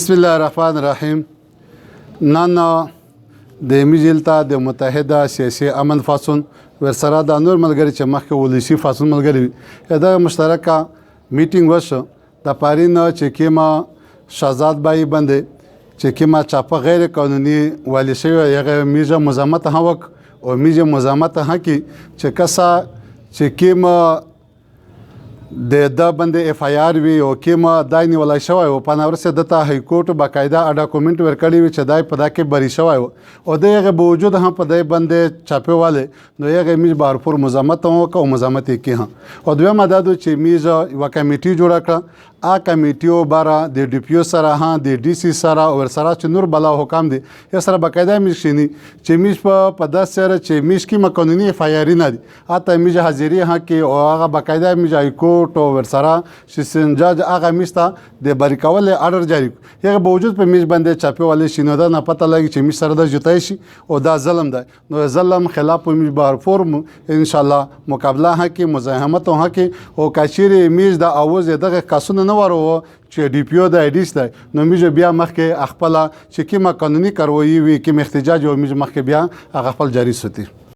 بسم الله الرحمن الرحیم نن د میجلتا د متحده سیاسی امن فاصون ورسره د نور ملګری چې مخکې ولسی فاصون ملګری دا مشترکه میټینګ وشو د پارین چې کیما شهزاد بای باندې چې کیما چاپه غیر قانوني والی شوی یغه میجه مزامت هوک او میجه مزامت هکی چې کسا چې کیما د باندې اف آی آر وی او کیما دای نیولای شوی او په نورسه دته های کورټ باقاعده ډاکومنت ورکړی وی چې دای په دکې بری شوی او دغه بوجود هم په دای باندې چاپې والے نو یغه میج بارپور مزامت او مزامت کې هم او دوی مدد چې میج یو کمیټي جوړ کړه ا کمیټیو بارا د ډی پی او سره ها د ډی سی سره او سره چې نور بلا حکام دي یا سره باقاعده میج شینی چې میج په داس سره چې میج کې قانوني اف آی آر نه دي اته میج حاضری ها کې او هغه باقاعده میج کورټ او ورسره چې سنجاج هغه میستا د بریکول اډر جاری یغه بوجود په میج باندې چاپې والے شینو دا نه پته لګي چې میج سره د جتای شي او دا ظلم ده نو ظلم خلاف میج بار فورم ان شاء الله مقابله ها کې مزاحمت ها کې او کاشيري میج د اواز دغه کاسونه نه ورو چې ډی پی او د ایډیس دی نو میج بیا مخکې خپل چې کیما قانوني کاروایی وي کې احتجاج او میج مخکې بیا هغه خپل جاری ساتي